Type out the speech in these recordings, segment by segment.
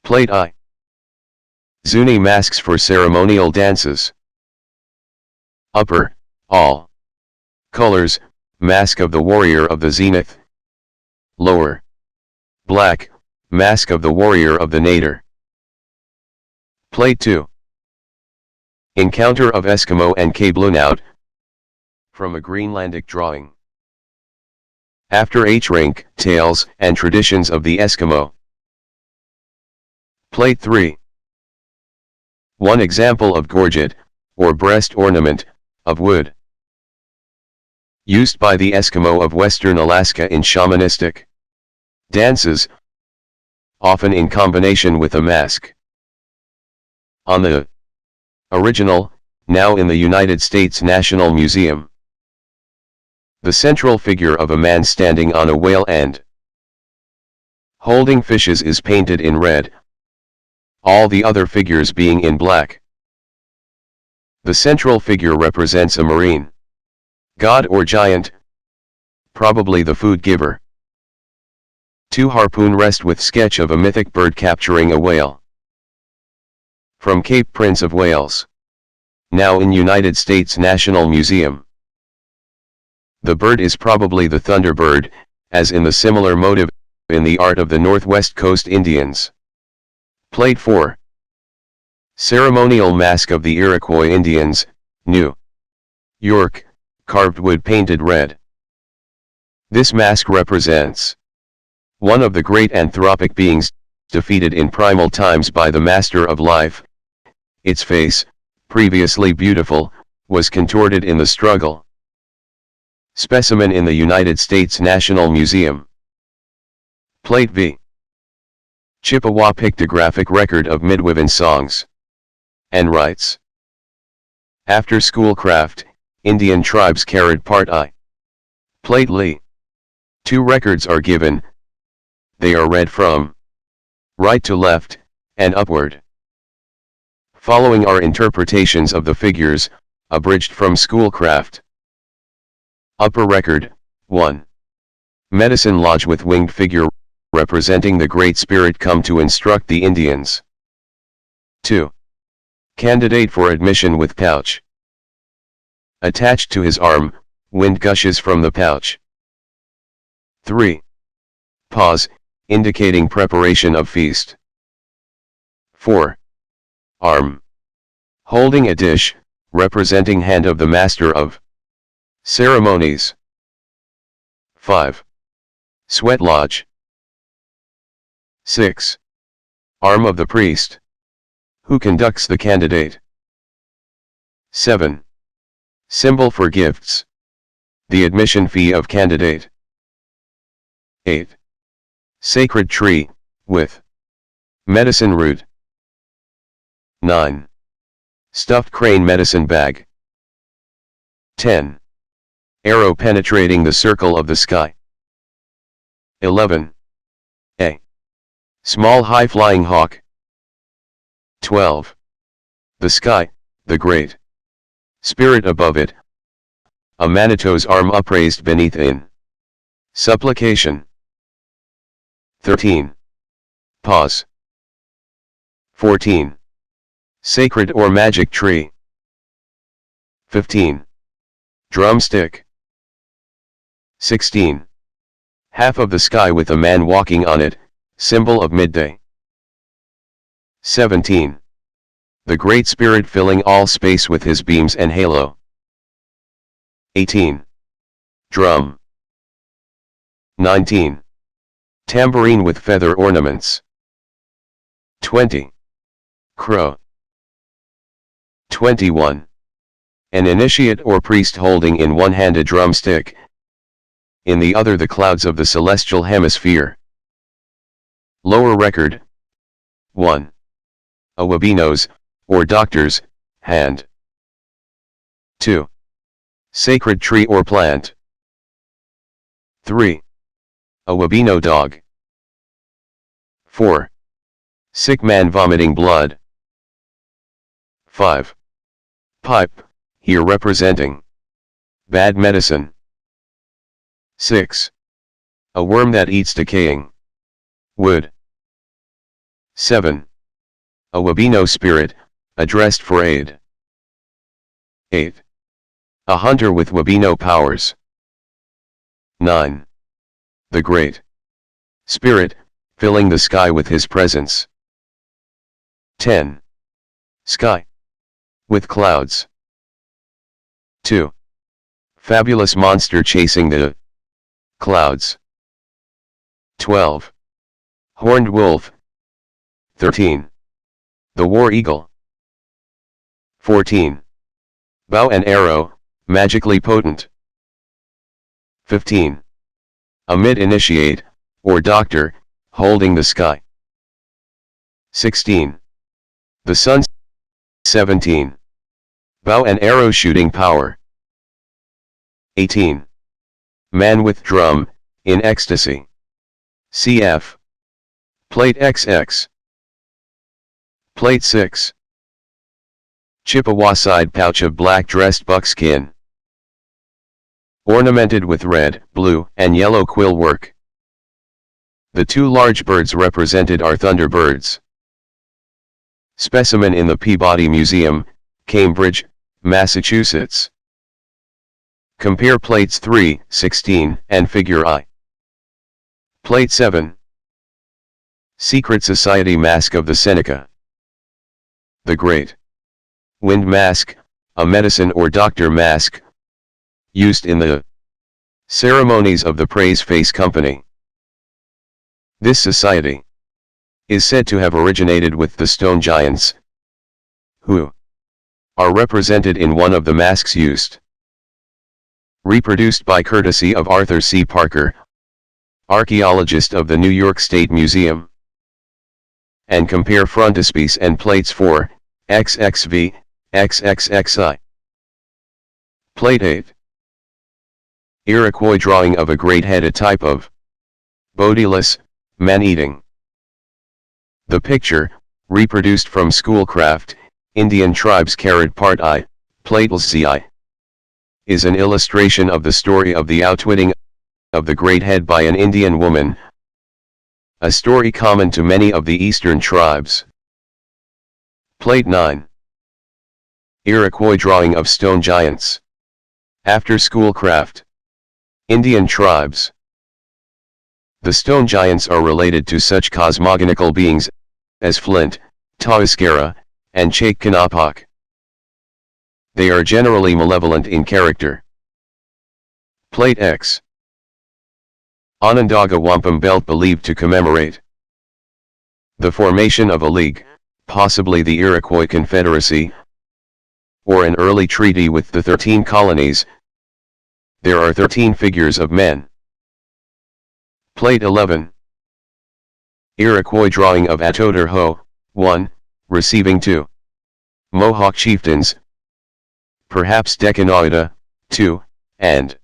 Plate I. Zuni masks for ceremonial dances. Upper, all. Colors, mask of the warrior of the zenith. Lower. Black, mask of the warrior of the nadir. Plate 2. Encounter of Eskimo and Kablunaut. From a Greenlandic drawing. After H-Rink, Tales and Traditions of the Eskimo. Plate 3. One example of gorget, or breast ornament, of wood. Used by the Eskimo of western Alaska in shamanistic dances, often in combination with a mask. On the original, now in the United States National Museum. The central figure of a man standing on a whale and holding fishes is painted in red, all the other figures being in black. The central figure represents a marine god or giant, probably the food giver. 2 harpoon rest with sketch of a mythic bird capturing a whale. From Cape Prince of Wales. Now in United States National Museum. The bird is probably the Thunderbird, as in the similar motive in the art of the Northwest Coast Indians. Plate 4. Ceremonial mask of the Iroquois Indians, New York, carved wood painted red. This mask represents one of the great anthropic beings, defeated in primal times by the Master of Life. Its face, previously beautiful, was contorted in the struggle. Specimen in the United States National Museum. Plate V. Chippewa pictographic record of midwiven songs and rites. After school craft, Indian tribes carried part I. Plate Li. 2 records are given. They are read from right to left, and upward. Following are interpretations of the figures, abridged from Schoolcraft. Upper record, 1. Medicine lodge with winged figure, representing the Great Spirit come to instruct the Indians. 2. Candidate for admission with pouch. Attached to his arm, wind gushes from the pouch. 3. Pause, indicating preparation of feast. 4. Arm. Holding a dish, representing hand of the master of ceremonies. 5. Sweat lodge. 6. Arm of the priest, who conducts the candidate. 7. Symbol for gifts, the admission fee of candidate. 8. Sacred tree, with medicine root. 9. Stuffed crane medicine bag. 10. Arrow penetrating the circle of the sky. 11. A small high-flying hawk. 12. The sky, the great spirit above it. A Manitou's arm upraised beneath in supplication. 13. Pause. 14. Sacred or magic tree. 15. Drumstick. 16. Half of the sky with a man walking on it, symbol of midday. 17. The Great Spirit filling all space with his beams and halo. 18. Drum. 19. Tambourine with feather ornaments. 20. Crow. 21. An initiate or priest holding in one hand a drumstick, in the other the clouds of the celestial hemisphere. Lower record. 1. A Wabino's, or doctor's, hand. 2. Sacred tree or plant. 3. A Wabino dog. 4. Sick man vomiting blood. 5. Pipe, here representing bad medicine. 6. A worm that eats decaying wood. 7. A Wabino spirit, addressed for aid. 8. A hunter with Wabino powers. 9. The Great Spirit, filling the sky with his presence. 10. Sky with clouds. 2. Fabulous monster chasing the clouds. 12. Horned wolf. 13. The war eagle. 14. Bow and arrow, magically potent. 15. A mid-initiate, or doctor, holding the sky. 16. The sun. 17. Bow and arrow shooting power. 18. Man with drum, in ecstasy. Cf. Plate XX. Plate 6. Chippewa side pouch of black dressed buckskin, ornamented with red, blue, and yellow quill work. The two large birds represented are Thunderbirds. Specimen in the Peabody Museum, Cambridge, Massachusetts. Compare plates 3, 16, and figure I. Plate 7. Secret Society Mask of the Seneca. The Great Wind Mask, a medicine or doctor mask, used in the ceremonies of the Praise Face Company. This society is said to have originated with the stone giants, who are represented in one of the masks used. Reproduced by courtesy of Arthur C. Parker, archaeologist of the New York State Museum. And compare frontispiece and plates 4, XXV, XXXI. Plate 8. Iroquois drawing of a great-headed type of bodiless, man-eating. The picture, reproduced from Schoolcraft, Indian Tribes Part I, +I, is an illustration of the story of the outwitting of the great head by an Indian woman, a story common to many of the eastern tribes. Plate 9. Iroquois drawing of stone giants. After Schoolcraft, Indian tribes. The stone giants are related to such cosmogonical beings as Flint, Tawiskera, and Chakanapak. They are generally malevolent in character. Plate X. Onondaga wampum belt believed to commemorate the formation of a league, possibly the Iroquois Confederacy, or an early treaty with the 13 colonies. There are 13 figures of men. Plate 11. Iroquois drawing of Atotarho, 1, receiving 2. Mohawk chieftains, perhaps Decanoida, 2, and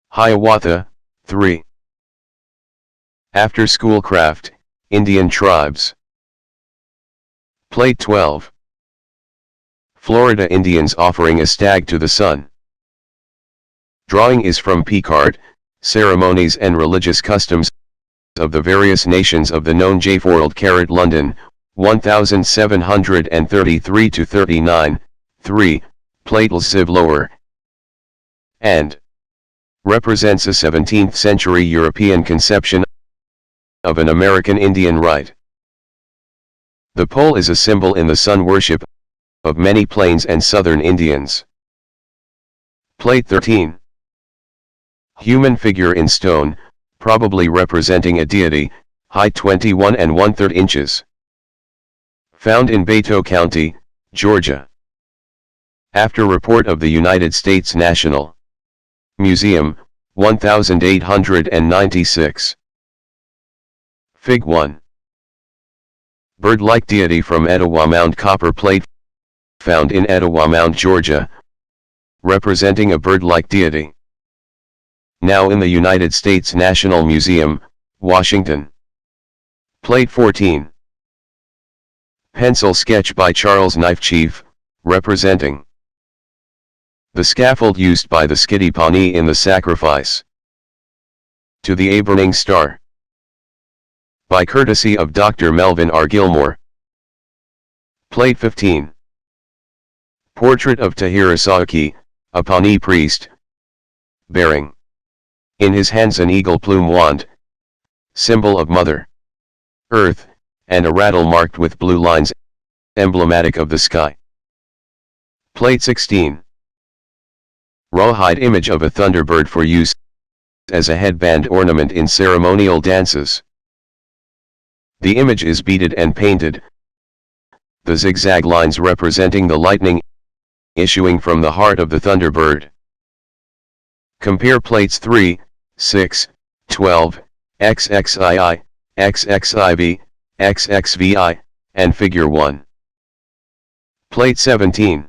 Hiawatha, 3. After Schoolcraft, Indian tribes. Plate 12. Florida Indians offering a stag to the sun. Drawing is from Picard, ceremonies and religious customs of the various nations of the known J-World. London, 1733-39, 3, Plate Ziv lower, and represents a 17th century European conception of an American Indian rite. The pole is a symbol in the sun worship of many plains and southern Indians. Plate 13. Human figure in stone, probably representing a deity, height 21 1/3 inches. Found in Beto County, Georgia. After report of the United States National Museum, 1896. Fig 1. Bird-like deity from Etowah Mound copper plate, found in Etowah Mound, Georgia, representing a bird-like deity. Now in the United States National Museum, Washington. Plate 14. Pencil sketch by Charles Knife Chief, representing the scaffold used by the Skitty Pawnee in the sacrifice to the Aburning Star. By courtesy of Dr. Melvin R. Gilmore. Plate 15. Portrait of Tahirasaki, a Pawnee priest, bearing in his hands an eagle plume wand, symbol of Mother Earth, and a rattle marked with blue lines, emblematic of the sky. Plate 16. Rawhide image of a thunderbird for use as a headband ornament in ceremonial dances. The image is beaded and painted, the zigzag lines representing the lightning issuing from the heart of the thunderbird. Compare plates 3, 6, 12, XXII, XXIV, XXVI, and figure 1. Plate 17.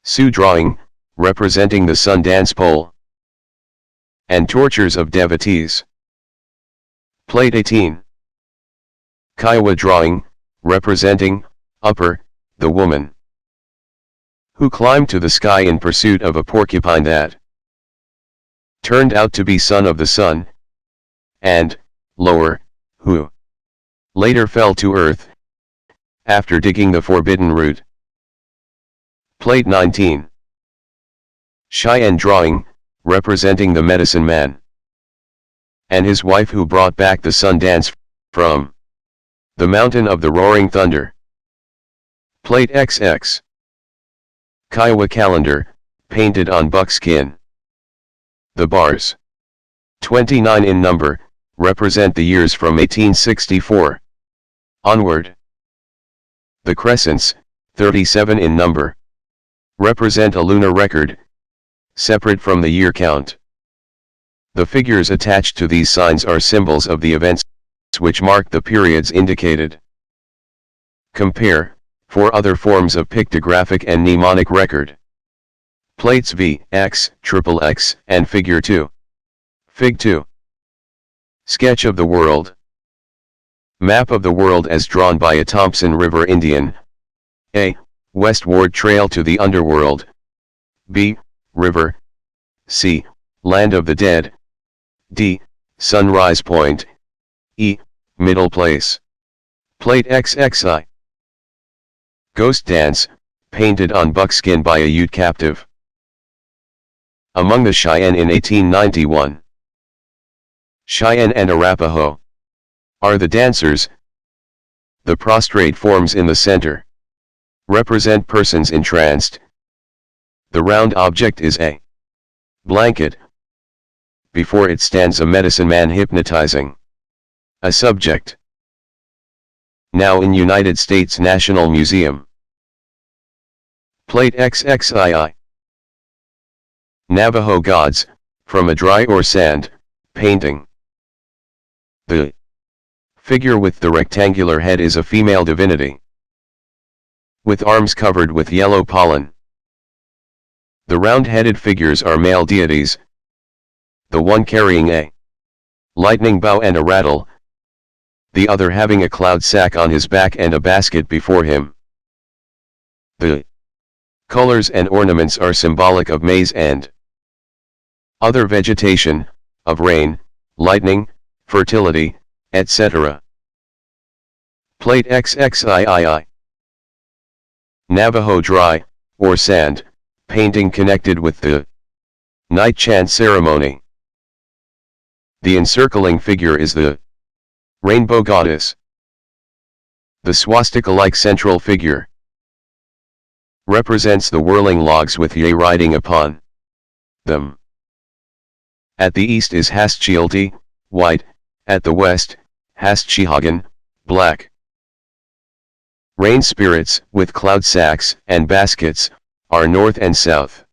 Sioux drawing, representing the sun dance pole and tortures of devotees. Plate 18. Kiowa drawing, representing, upper, the woman who climbed to the sky in pursuit of a porcupine that turned out to be son of the sun, and, lower, who later fell to earth after digging the forbidden root. Plate 19. Cheyenne drawing, representing the medicine man and his wife who brought back the sun dance from the mountain of the roaring thunder. Plate XX. Kiowa calendar, painted on buckskin. The bars, 29 in number, represent the years from 1864 onward. The crescents, 37 in number, represent a lunar record, separate from the year count. The figures attached to these signs are symbols of the events which mark the periods indicated. Compare, for other forms of pictographic and mnemonic record. Plates V, X, XXX, and Figure 2. Fig 2. Sketch of the world. Map of the world as drawn by a Thompson River Indian. A. Westward trail to the underworld. B. River. C. Land of the dead. D. Sunrise point. E. Middle place. Plate XXI. Ghost dance, painted on buckskin by a Ute captive. Among the Cheyenne in 1891. Cheyenne and Arapaho are the dancers. The prostrate forms in the center represent persons entranced. The round object is a blanket. Before it stands a medicine man hypnotizing a subject. Now in United States National Museum. Plate XXII. Navajo Gods, from a dry or sand painting. The figure with the rectangular head is a female divinity, with arms covered with yellow pollen. The round-headed figures are male deities, the one carrying a lightning bow and a rattle, the other having a cloud sack on his back and a basket before him. The colors and ornaments are symbolic of maize and other vegetation, of rain, lightning, fertility, etc. Plate XXII. Navajo dry, or sand, painting connected with the night chant ceremony. The encircling figure is the rainbow goddess. The swastika-like central figure represents the whirling logs with Ye riding upon them. At the east is Haschilti, white, at the west, Haschihagin, black. Rain spirits, with cloud sacks and baskets, are north and south.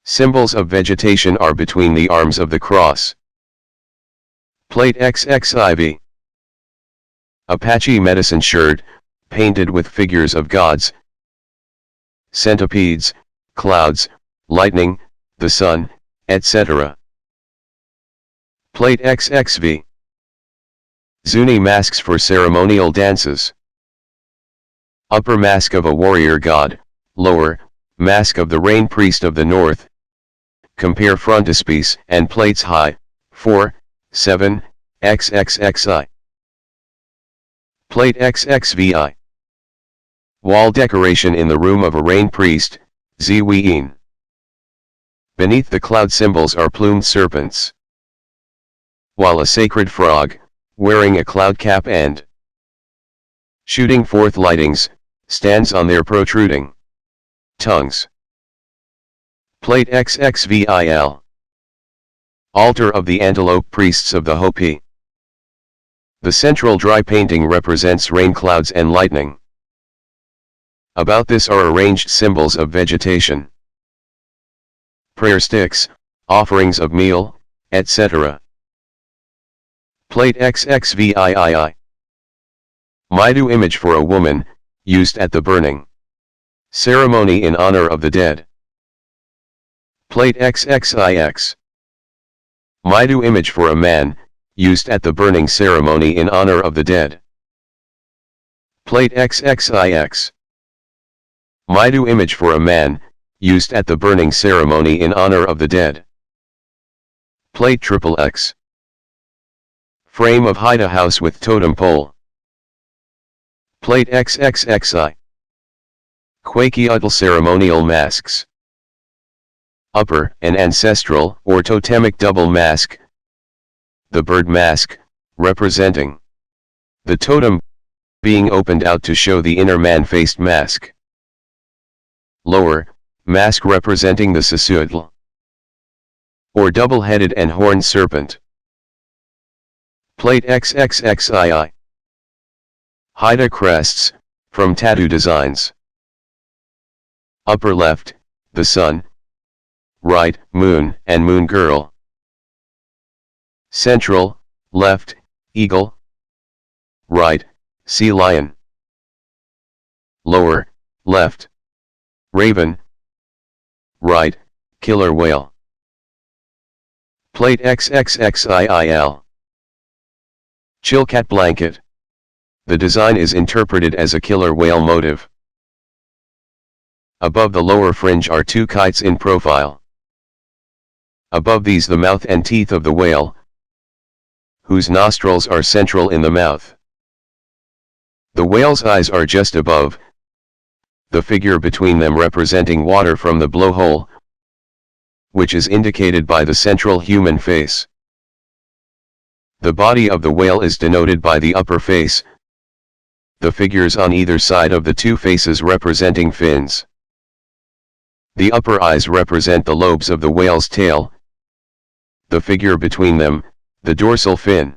Symbols of vegetation are between the arms of the cross. Plate XXIV. Apache medicine shirt, painted with figures of gods, centipedes, clouds, lightning, the sun, etc. Plate XXV. Zuni masks for ceremonial dances. Upper mask of a warrior god, lower, mask of the rain priest of the north. Compare frontispiece and plates high, 4, 7, XXXI. Plate XXVI. Wall decoration in the room of a rain priest, Zween. Beneath the cloud symbols are plumed serpents, while a sacred frog, wearing a cloud cap and shooting forth lightnings, stands on their protruding tongues. Plate XXVIL. Altar of the Antelope Priests of the Hopi. The central dry painting represents rain clouds and lightning. About this are arranged symbols of vegetation, prayer sticks, offerings of meal, etc. Plate XXVIII. Maidu image for a woman, used at the burning ceremony in honor of the dead. Plate XXIX. Maidu image for a man, used at the burning ceremony in honor of the dead. Plate XXIX. Maidu image for a man, used at the burning ceremony in honor of the dead. Plate XXX. Frame of Haida house with totem pole. Plate XXXI. Kwakiutl ceremonial masks. Upper, an ancestral or totemic double mask. The bird mask, representing the totem, being opened out to show the inner man-faced mask. Lower, mask representing the Sisuutl, or double-headed and horned serpent. Plate XXXII. Haida crests, from tattoo designs. Upper left, the sun. Right, moon and moon girl. Central, left, eagle. Right, sea lion. Lower, left, raven. Right, killer whale. Plate XXXIIL. Chilkat blanket. The design is interpreted as a killer whale motive. Above the lower fringe are two kites in profile. Above these the mouth and teeth of the whale, whose nostrils are central in the mouth. The whale's eyes are just above, the figure between them representing water from the blowhole, which is indicated by the central human face. The body of the whale is denoted by the upper face, the figures on either side of the two faces representing fins. The upper eyes represent the lobes of the whale's tail, the figure between them, the dorsal fin.